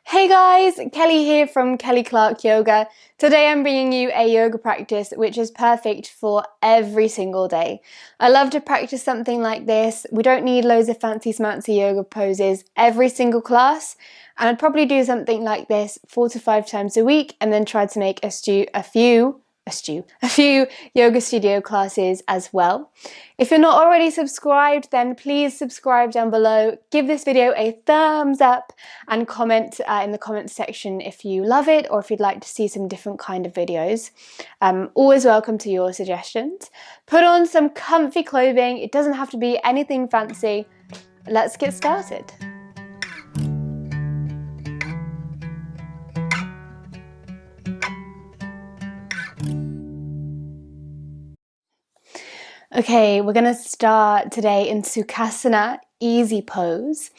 Hey guys, Kelly here from Kelly Clarke Yoga. Today I'm bringing you a yoga practice which is perfect for every single day. I love to practice something like this. We don't need loads of fancy smancy yoga poses every single class, and I'd probably do something like this 4 to 5 times a week and then try to make a few yoga studio classes as well. If you're not already subscribed, then please subscribe down below, give this video a thumbs up and comment in the comments section if you love it or if you'd like to see some different kind of videos. Always welcome to your suggestions. Put on some comfy clothing, it doesn't have to be anything fancy. Let's get started. Okay, we're going to start today in Sukhasana, easy pose.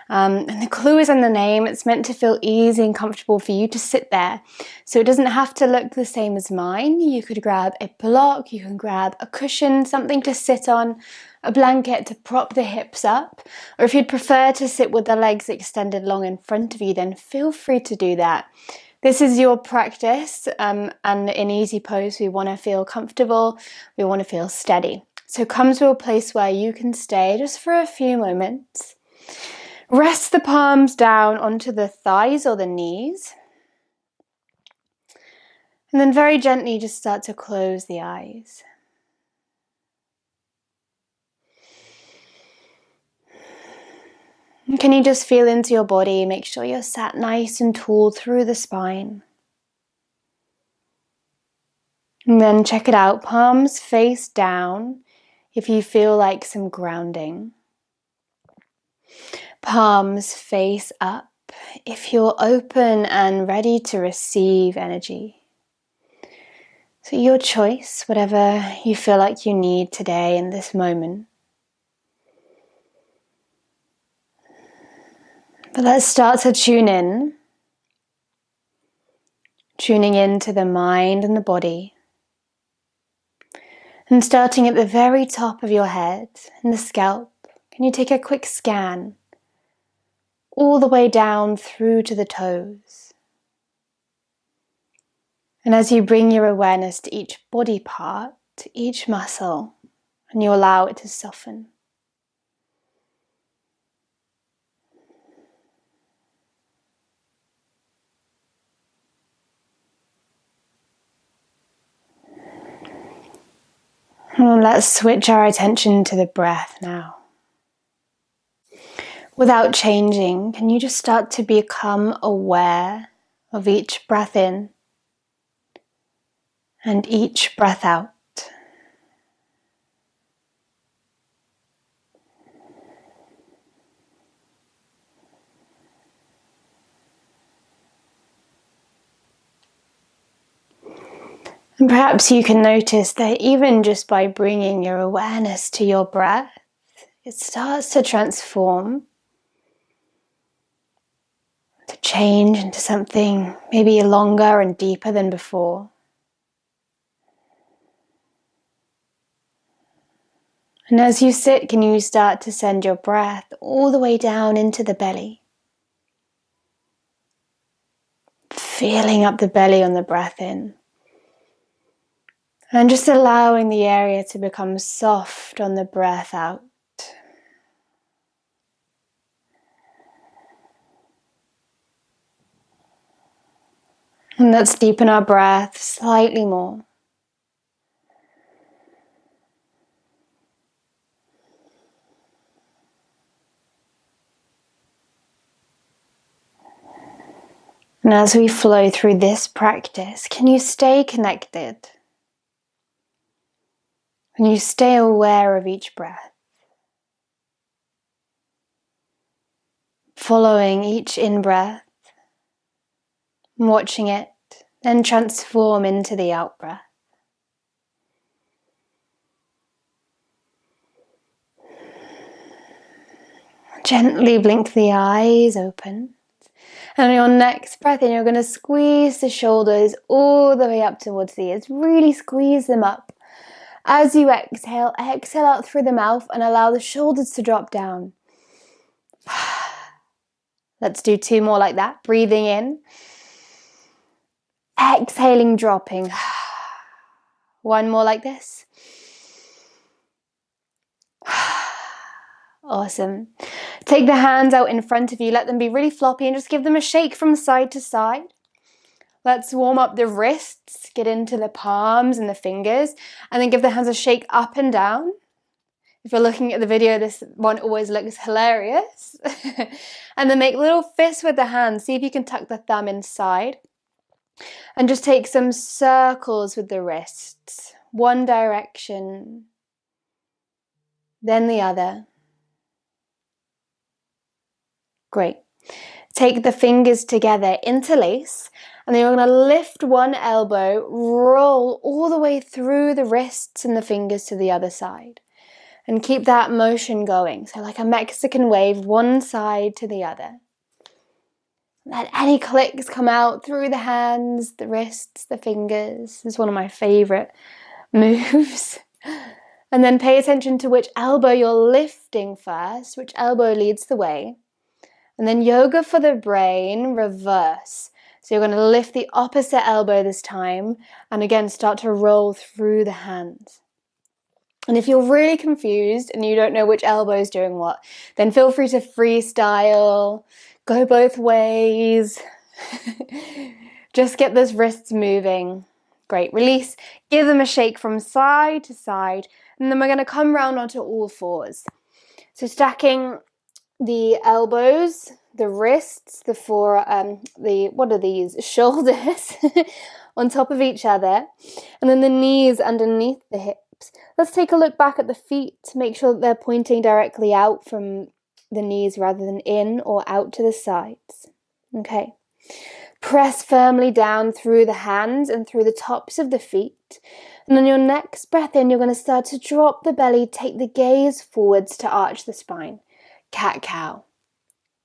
And the clue is in the name. It's meant to feel easy and comfortable for you to sit there. So it doesn't have to look the same as mine. You could grab a block, you can grab a cushion, something to sit on, a blanket to prop the hips up. Or if you'd prefer to sit with the legs extended long in front of you, then feel free to do that. This is your practice, and in easy pose we want to feel comfortable, we want to feel steady. So come to a place where you can stay just for a few moments. Rest the palms down onto the thighs or the knees. And then very gently just start to close the eyes. And can you just feel into your body? Make sure you're sat nice and tall through the spine. And then check it out, palms face down if you feel like some grounding. Palms face up if you're open and ready to receive energy. So your choice, whatever you feel like you need today in this moment. But let's start to tune in. Tuning into the mind and the body. And starting at the very top of your head, in the scalp, can you take a quick scan all the way down through to the toes? And as you bring your awareness to each body part, to each muscle, and you allow it to soften. And let's switch our attention to the breath now. Without changing, can you just start to become aware of each breath in and each breath out? And perhaps you can notice that even just by bringing your awareness to your breath, it starts to transform, to change into something maybe longer and deeper than before. And as you sit, can you start to send your breath all the way down into the belly? Feeling up the belly on the breath in. And just allowing the area to become soft on the breath out. And let's deepen our breath slightly more. And as we flow through this practice, can you stay connected? Can you stay aware of each breath? Following each in-breath, watching it, then transform into the out-breath. Gently blink the eyes open. And on your next breath in, you're going to squeeze the shoulders all the way up towards the ears. Really squeeze them up. As you exhale, exhale out through the mouth and allow the shoulders to drop down. Let's do 2 more like that. Breathing in. Exhaling, dropping. 1 more like this. Awesome. Take the hands out in front of you. Let them be really floppy and just give them a shake from side to side. Let's warm up the wrists, get into the palms and the fingers, and then give the hands a shake up and down. If you're looking at the video, this one always looks hilarious. And then make little fists with the hands. See if you can tuck the thumb inside. And just take some circles with the wrists. One direction, then the other. Great. Take the fingers together, interlace, and then you're going to lift one elbow, roll all the way through the wrists and the fingers to the other side. And keep that motion going. So like a Mexican wave, one side to the other. Let any clicks come out through the hands, the wrists, the fingers. This is one of my favorite moves. And then pay attention to which elbow you're lifting first, which elbow leads the way. And then yoga for the brain, reverse. So you're going to lift the opposite elbow this time, and again start to roll through the hands. And if you're really confused and you don't know which elbow is doing what, then feel free to freestyle, go both ways. Just get those wrists moving. Great, release, give them a shake from side to side, and then we're going to come round onto all fours. So stacking the elbows, the wrists, what are these? Shoulders on top of each other, and then the knees underneath the hips. Let's take a look back at the feet to make sure that they're pointing directly out from the knees rather than in or out to the sides. Okay. Press firmly down through the hands and through the tops of the feet. And on your next breath in, you're going to start to drop the belly, take the gaze forwards to arch the spine. Cat-cow.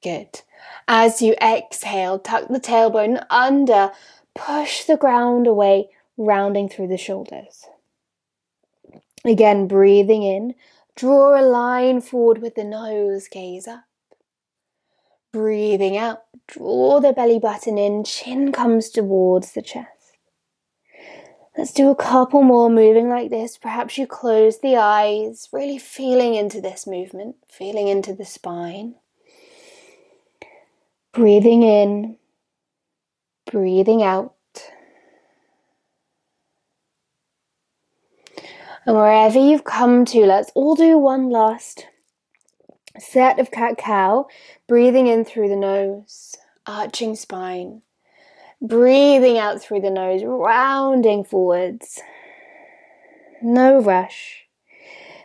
Good. As you exhale, tuck the tailbone under, push the ground away, rounding through the shoulders. Again, breathing in, draw a line forward with the nose, gaze up. Breathing out, draw the belly button in, chin comes towards the chest. Let's do a couple more moving like this. Perhaps you close the eyes, really feeling into this movement, feeling into the spine. Breathing in, breathing out. And wherever you've come to, let's all do one last set of cat-cow. Breathing in through the nose, arching spine. Breathing out through the nose, rounding forwards. No rush.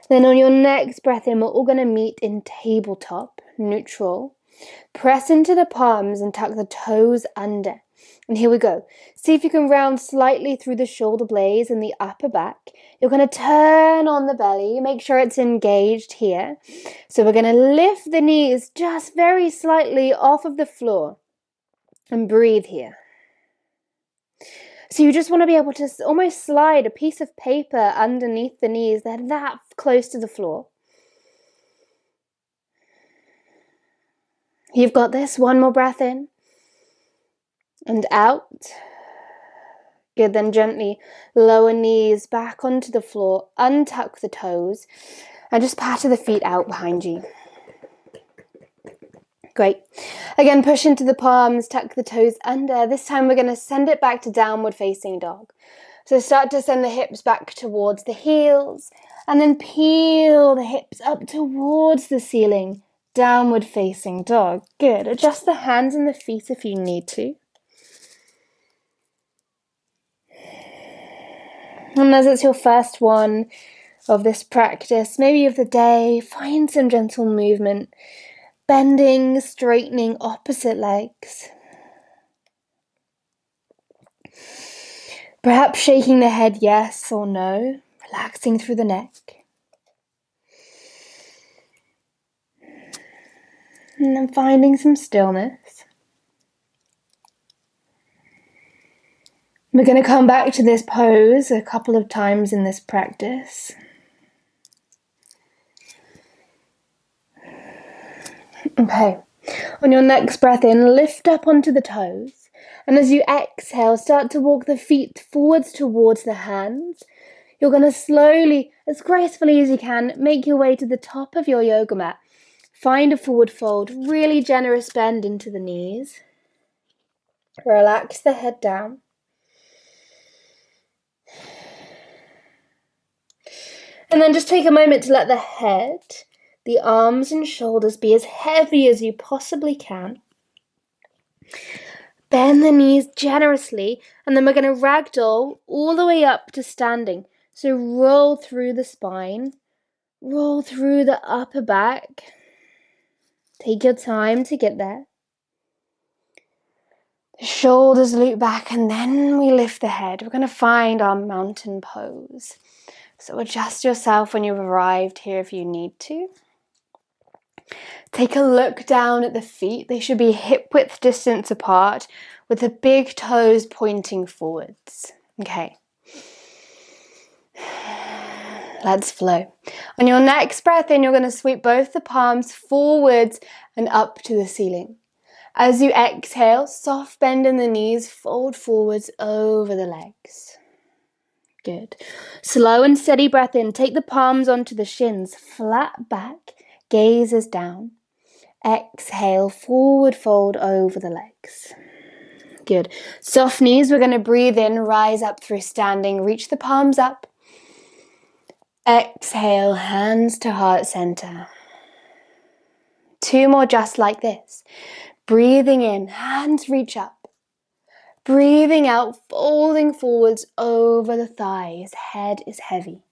Then on your next breath in, we're all going to meet in tabletop, neutral. Press into the palms and tuck the toes under. And here we go. See if you can round slightly through the shoulder blades and the upper back. You're going to turn on the belly. Make sure it's engaged here. So we're going to lift the knees just very slightly off of the floor. And breathe here. So you just want to be able to almost slide a piece of paper underneath the knees. They're that close to the floor. You've got this. One more breath in. And out. Good, then gently lower knees back onto the floor, untuck the toes, and just patter the feet out behind you. Great. Again, push into the palms, tuck the toes under. This time we're going to send it back to downward facing dog. So start to send the hips back towards the heels, and then peel the hips up towards the ceiling. Downward facing dog. Good. Adjust the hands and the feet if you need to. And as it's your first one of this practice, maybe of the day, find some gentle movement, bending, straightening opposite legs. Perhaps shaking the head yes or no, relaxing through the neck. And then finding some stillness. We're going to come back to this pose a couple of times in this practice. Okay, On your next breath in, lift up onto the toes. And as you exhale, start to walk the feet forwards towards the hands. You're going to slowly, as gracefully as you can, make your way to the top of your yoga mat. Find a forward fold, really generous bend into the knees. Relax the head down. And then just take a moment to let the head, the arms and shoulders be as heavy as you possibly can. Bend the knees generously, and then we're going to ragdoll all the way up to standing. So roll through the spine, roll through the upper back. Take your time to get there. The shoulders loop back, and then we lift the head. We're going to find our mountain pose. So adjust yourself when you've arrived here if you need to. Take a look down at the feet. They should be hip-width distance apart with the big toes pointing forwards. Okay. Let's flow. On your next breath in, you're going to sweep both the palms forwards and up to the ceiling. As you exhale, soft bend in the knees, fold forwards over the legs. Good. Slow and steady breath in. Take the palms onto the shins, flat back, gaze is down. Exhale, forward fold over the legs. Good. Soft knees, we're going to breathe in, rise up through standing, reach the palms up. Exhale, hands to heart center. 2 more just like this. Breathing in, hands reach up. Breathing out, folding forwards over the thighs, head is heavy.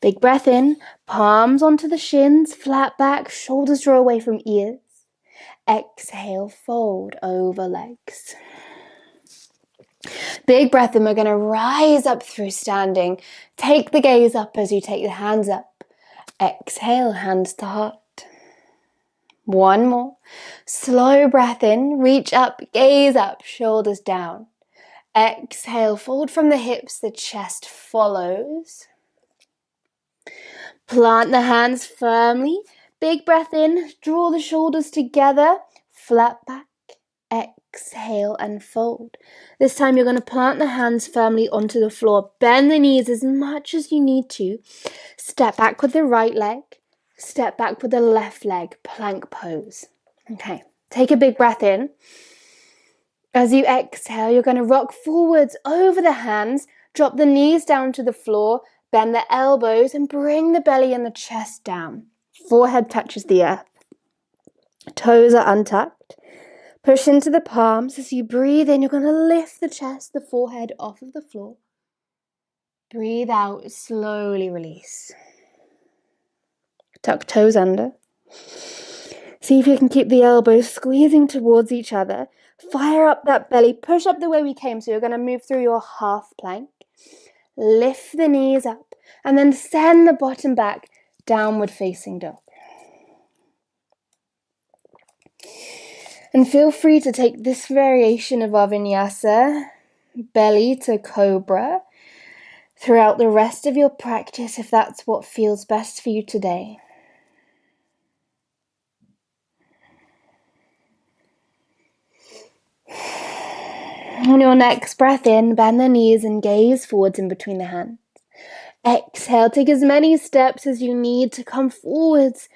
Big breath in, palms onto the shins, flat back, shoulders draw away from ears. Exhale, fold over legs. Big breath in, we're going to rise up through standing. Take the gaze up as you take the hands up. Exhale, hands to heart. 1 more. Slow breath in, reach up, gaze up, shoulders down. Exhale, fold from the hips, the chest follows. Plant the hands firmly. Big breath in, draw the shoulders together, flat back. Exhale and fold. This time you're going to plant the hands firmly onto the floor. Bend the knees as much as you need to. Step back with the right leg. Step back with the left leg. Plank pose. Okay, take a big breath in. As you exhale, you're going to rock forwards over the hands. Drop the knees down to the floor. Bend the elbows and bring the belly and the chest down. Forehead touches the earth. Toes are untucked. Push into the palms. As you breathe in, you're going to lift the chest, the forehead off of the floor. Breathe out, slowly release. Tuck toes under. See if you can keep the elbows squeezing towards each other. Fire up that belly. Push up the way we came. So you're going to move through your half plank. Lift the knees up. And then send the bottom back, downward facing dog. And feel free to take this variation of our vinyasa, belly to cobra, throughout the rest of your practice if that's what feels best for you today. On your next breath in, bend the knees and gaze forwards in between the hands. Exhale, take as many steps as you need to come forwards,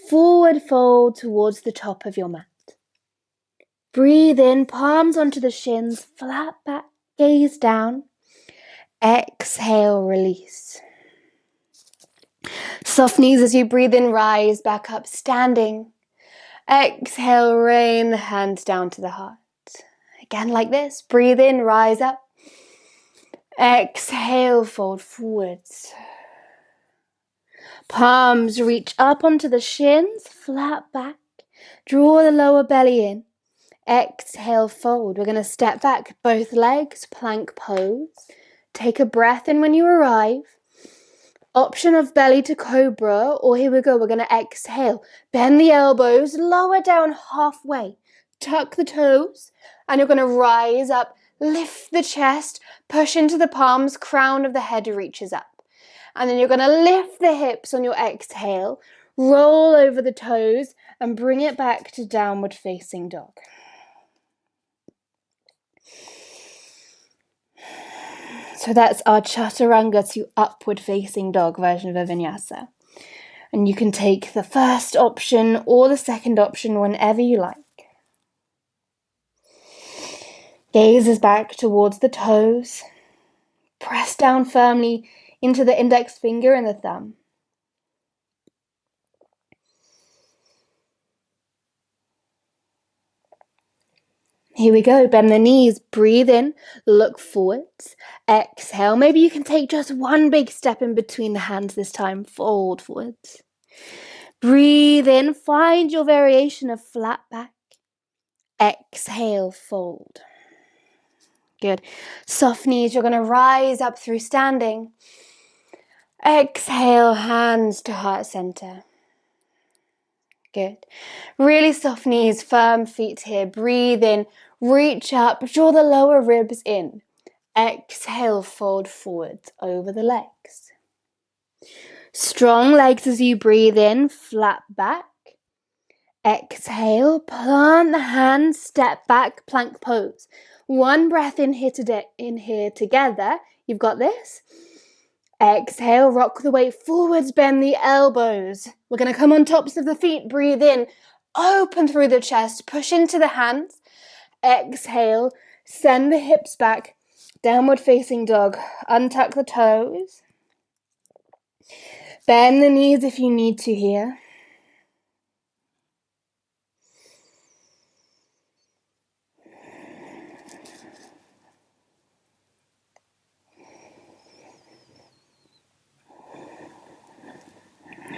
forward fold towards the top of your mat. Breathe in, palms onto the shins, flat back, gaze down. Exhale, release. Soft knees as you breathe in, rise back up, standing. Exhale, rain the hands down to the heart. Again like this, breathe in, rise up. Exhale, fold forwards. Palms reach up onto the shins, flat back. Draw the lower belly in. Exhale, fold. We're going to step back, both legs, plank pose. Take a breath in when you arrive. Option of belly to cobra, or here we go, we're going to exhale. Bend the elbows, lower down halfway. Tuck the toes, and you're going to rise up. Lift the chest, push into the palms, crown of the head reaches up. And then you're going to lift the hips on your exhale, roll over the toes, and bring it back to downward facing dog. So that's our chaturanga to upward facing dog version of a vinyasa. And you can take the first option or the second option whenever you like. Gazes back towards the toes. Press down firmly into the index finger and the thumb. Here we go. Bend the knees. Breathe in. Look forwards. Exhale. Maybe you can take just one big step in between the hands this time. Fold forwards. Breathe in. Find your variation of flat back. Exhale. Fold. Good. Soft knees. You're going to rise up through standing. Exhale. Hands to heart center. Good. Really soft knees, firm feet here. Breathe in, reach up, draw the lower ribs in. Exhale, fold forwards over the legs. Strong legs as you breathe in, flat back. Exhale, plant the hands, step back, plank pose. One breath in here together. You've got this. Exhale, rock the weight forwards, bend the elbows. We're going to come on tops of the feet, breathe in, open through the chest, push into the hands. Exhale, send the hips back, downward facing dog. Untuck the toes. Bend the knees if you need to here.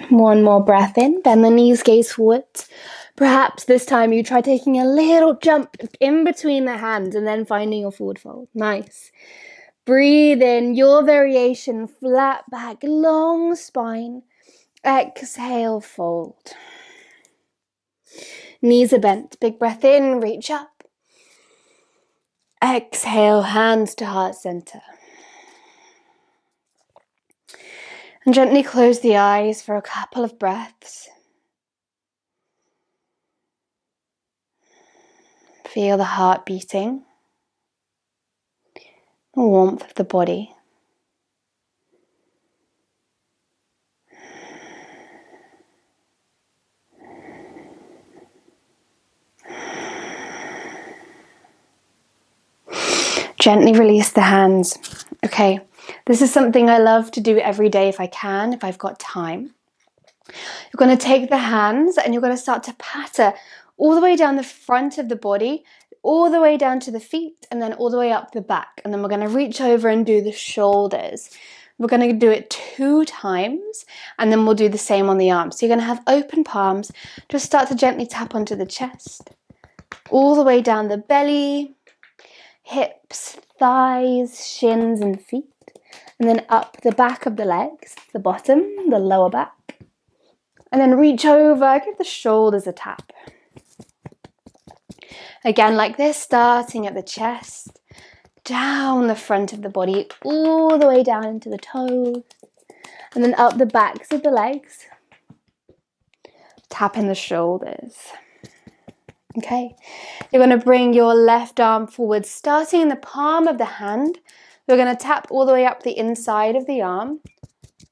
One more breath in, bend the knees, gaze forwards. Perhaps this time you try taking a little jump in between the hands and then finding your forward fold. Nice. Breathe in, your variation, flat back, long spine. Exhale, fold. Knees are bent, big breath in, reach up. Exhale, hands to heart center. And gently close the eyes for a couple of breaths. Feel the heart beating, the warmth of the body. Gently release the hands. Okay, this is something I love to do every day if I can, if I've got time. You're going to take the hands and you're going to start to patter all the way down the front of the body, all the way down to the feet, and then all the way up the back. And then we're going to reach over and do the shoulders. We're going to do it 2 times, and then we'll do the same on the arms. So you're going to have open palms. Just start to gently tap onto the chest, all the way down the belly, hips, thighs, shins, and feet. And then up the back of the legs, the bottom, the lower back. And then reach over, give the shoulders a tap. Again, like this, starting at the chest, down the front of the body, all the way down into the toes. And then up the backs of the legs. Tap in the shoulders. Okay, you're going to bring your left arm forward, starting in the palm of the hand. We're going to tap all the way up the inside of the arm,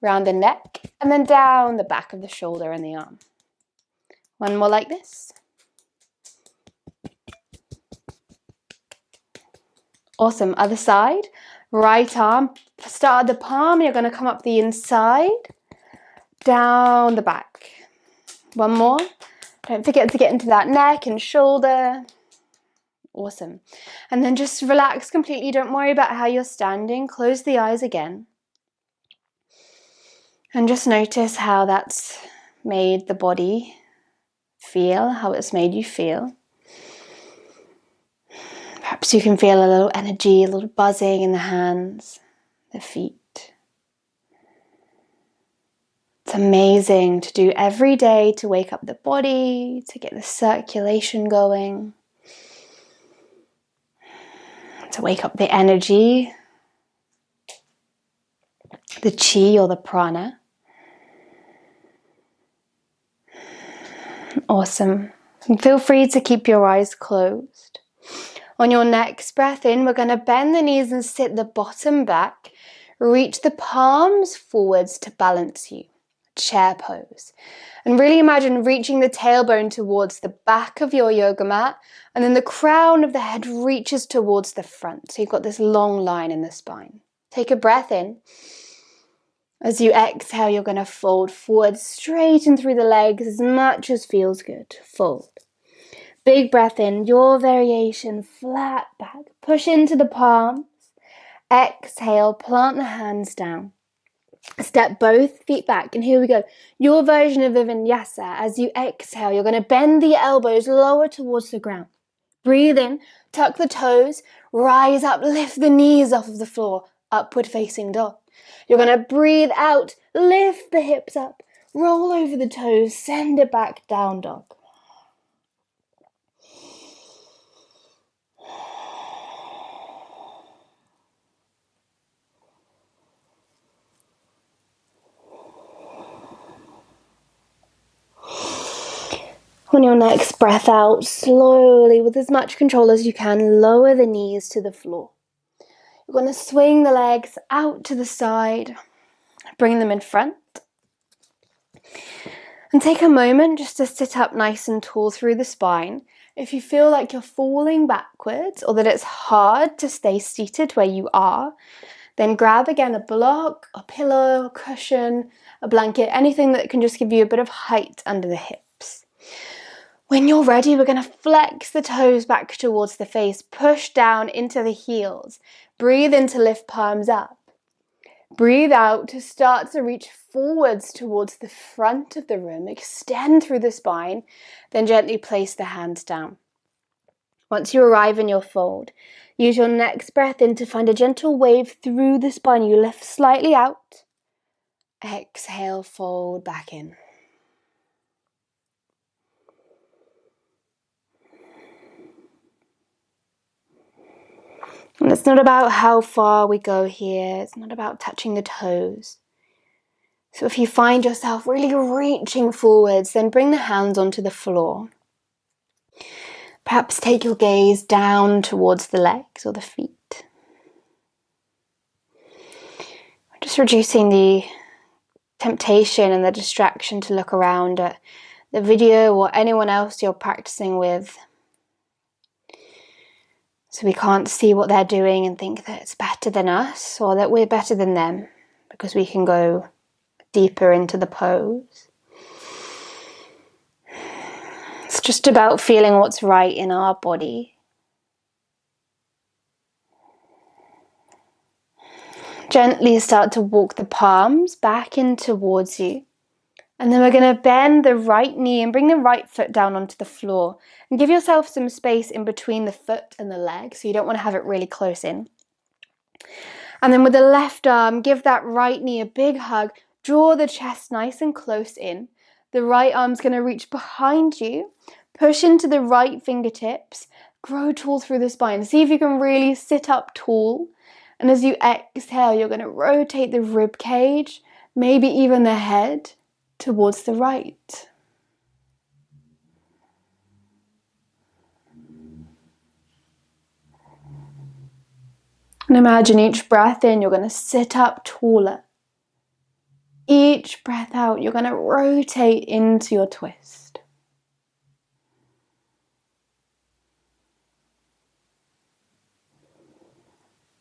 round the neck, and then down the back of the shoulder and the arm. One more like this. Awesome. Other side. Right arm. Start at the palm. You're going to come up the inside, down the back. One more. Don't forget to get into that neck and shoulder. Awesome. And then just relax completely. Don't worry about how you're standing. Close the eyes again. And just notice how that's made the body feel, how it's made you feel. Perhaps you can feel a little energy, a little buzzing in the hands, the feet. It's amazing to do every day to wake up the body, to get the circulation going, to wake up the energy, the chi or the prana. Awesome. And feel free to keep your eyes closed. On your next breath in, we're going to bend the knees and sit the bottom back. Reach the palms forwards to balance you. Chair pose. And really imagine reaching the tailbone towards the back of your yoga mat, and then the crown of the head reaches towards the front. So you've got this long line in the spine. Take a breath in. As you exhale, you're going to fold forward, straighten through the legs as much as feels good. Fold. Big breath in, your variation, flat back. Push into the palms. Exhale, plant the hands down. Step both feet back, and here we go. Your version of a Vinyasa. As you exhale, you're going to bend the elbows lower towards the ground. Breathe in, tuck the toes, rise up, lift the knees off of the floor, upward facing dog. You're going to breathe out, lift the hips up, roll over the toes, send it back, down dog. On your next breath out, slowly, with as much control as you can, lower the knees to the floor. You're going to swing the legs out to the side, bring them in front. And take a moment just to sit up nice and tall through the spine. If you feel like you're falling backwards or that it's hard to stay seated where you are, then grab again a block, a pillow, a cushion, a blanket, anything that can just give you a bit of height under the hips. When you're ready, we're going to flex the toes back towards the face, push down into the heels. Breathe in to lift palms up. Breathe out to start to reach forwards towards the front of the room. Extend through the spine, then gently place the hands down. Once you arrive in your fold, use your next breath in to find a gentle wave through the spine. You lift slightly out. Exhale, fold back in. And it's not about how far we go here. It's not about touching the toes. So if you find yourself really reaching forwards, then bring the hands onto the floor. Perhaps take your gaze down towards the legs or the feet. Just reducing the temptation and the distraction to look around at the video or anyone else you're practicing with. So we can't see what they're doing and think that it's better than us or that we're better than them, because we can go deeper into the pose. It's just about feeling what's right in our body. Gently start to walk the palms back in towards you. And then we're going to bend the right knee and bring the right foot down onto the floor. And give yourself some space in between the foot and the leg, so you don't want to have it really close in. And then with the left arm, give that right knee a big hug. Draw the chest nice and close in. The right arm's going to reach behind you. Push into the right fingertips. Grow tall through the spine. See if you can really sit up tall. And as you exhale, you're going to rotate the rib cage, maybe even the head, towards the right. And imagine each breath in, you're going to sit up taller. Each breath out, you're going to rotate into your twist.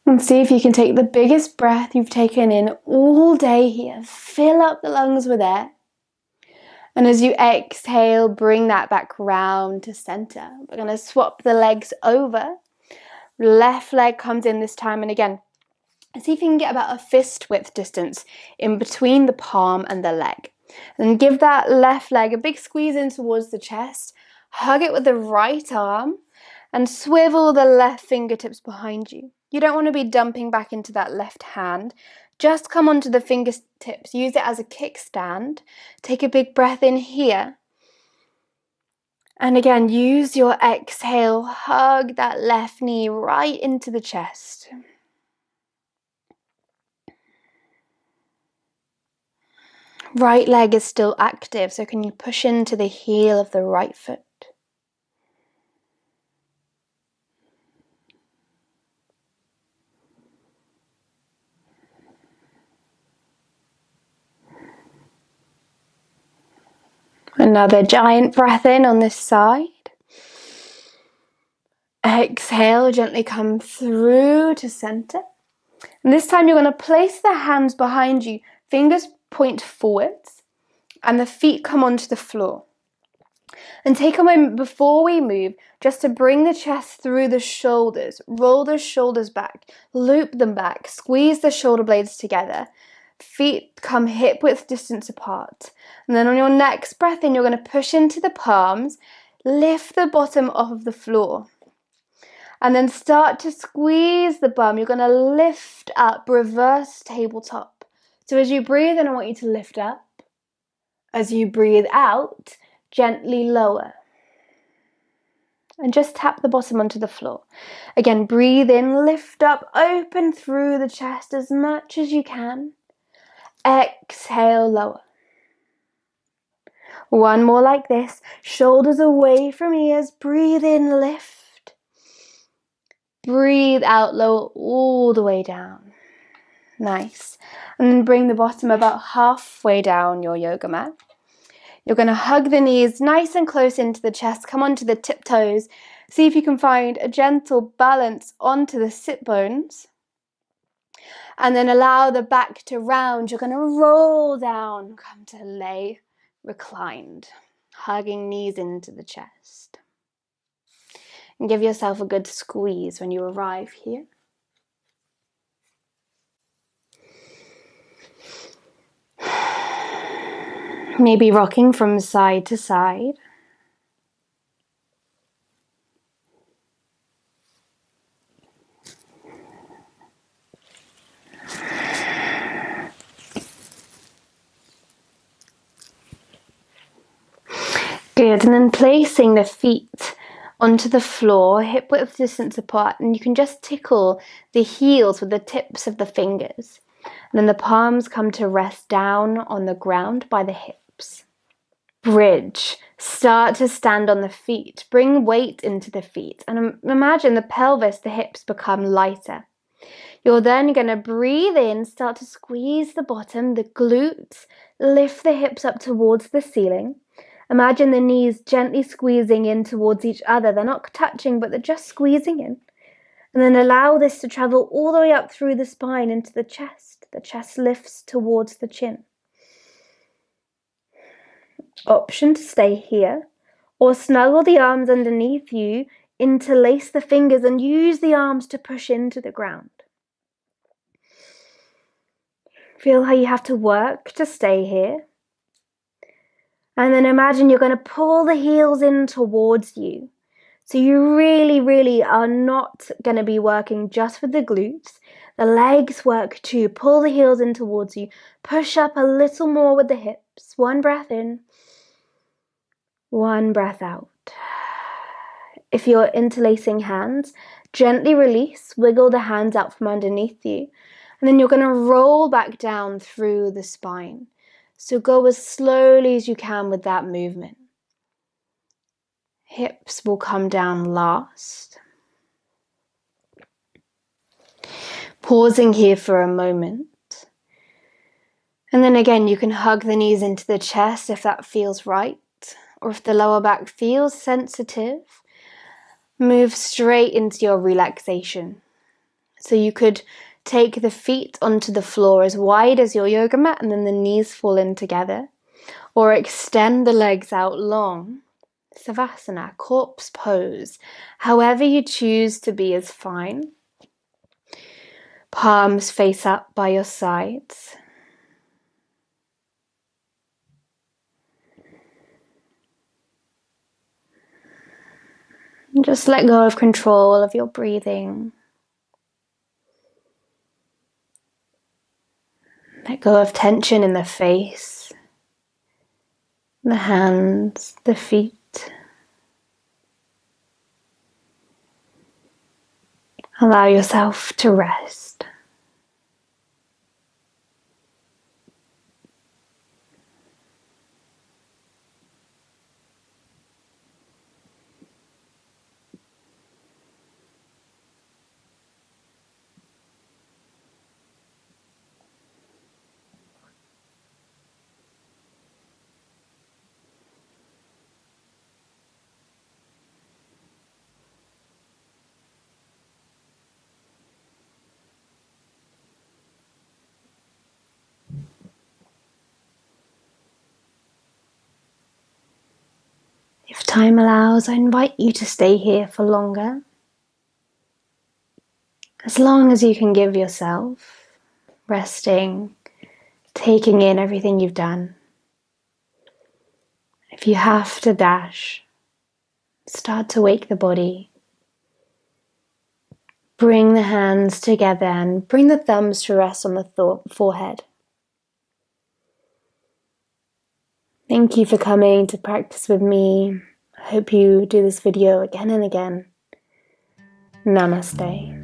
And see if you can take the biggest breath you've taken in all day here. Fill up the lungs with air. And as you exhale, bring that back round to center. We're going to swap the legs over. Left leg comes in this time, and again, see if you can get about a fist width distance in between the palm and the leg. And give that left leg a big squeeze in towards the chest. Hug it with the right arm and swivel the left fingertips behind you. You don't want to be dumping back into that left hand. Just come onto the fingertips. Use it as a kickstand. Take a big breath in here. And again, use your exhale. Hug that left knee right into the chest. Right leg is still active, so can you push into the heel of the right foot? Another giant breath in on this side. Exhale, gently come through to center. And this time you're going to place the hands behind you, fingers point forwards, and the feet come onto the floor. And take a moment before we move just to bring the chest through the shoulders. Roll the shoulders back, loop them back, squeeze the shoulder blades together. Feet come hip width distance apart. And then on your next breath in, you're going to push into the palms, lift the bottom off of the floor. And then start to squeeze the bum. You're going to lift up, reverse tabletop. So as you breathe in, I want you to lift up. As you breathe out, gently lower. And just tap the bottom onto the floor. Again, breathe in, lift up, open through the chest as much as you can. Exhale, lower. One more like this. Shoulders away from ears. Breathe in, lift. Breathe out, lower all the way down. Nice. And then bring the bottom about halfway down your yoga mat. You're going to hug the knees nice and close into the chest. Come onto the tiptoes. See if you can find a gentle balance onto the sit bones. And then allow the back to round. You're going to roll down. Come to lay reclined. Hugging knees into the chest. And give yourself a good squeeze when you arrive here. Maybe rocking from side to side. Good, and then placing the feet onto the floor, hip width distance apart, and you can just tickle the heels with the tips of the fingers. And then the palms come to rest down on the ground by the hips. Bridge. Start to stand on the feet. Bring weight into the feet. And imagine the pelvis, the hips become lighter. You're then going to breathe in, start to squeeze the bottom, the glutes, lift the hips up towards the ceiling. Imagine the knees gently squeezing in towards each other. They're not touching, but they're just squeezing in. And then allow this to travel all the way up through the spine into the chest. The chest lifts towards the chin. Option to stay here, or snuggle the arms underneath you, interlace the fingers and use the arms to push into the ground. Feel how you have to work to stay here. And then imagine you're going to pull the heels in towards you. So you really, really are not going to be working just with the glutes. The legs work too. Pull the heels in towards you. Push up a little more with the hips. One breath in. One breath out. If you're interlacing hands, gently release. Wiggle the hands out from underneath you. And then you're going to roll back down through the spine. So go as slowly as you can with that movement. Hips will come down last. Pausing here for a moment. And then again, you can hug the knees into the chest if that feels right. Or if the lower back feels sensitive, move straight into your relaxation. So you could take the feet onto the floor as wide as your yoga mat and then the knees fall in together. Or extend the legs out long. Savasana, corpse pose. However you choose to be is fine. Palms face up by your sides. And just let go of control of your breathing. Let go of tension in the face, the hands, the feet. Allow yourself to rest. time allows, I invite you to stay here for longer. As long as you can give yourself, resting, taking in everything you've done. If you have to dash, start to wake the body. Bring the hands together and bring the thumbs to rest on the forehead. Thank you for coming to practice with me. I hope you do this video again and again. Namaste.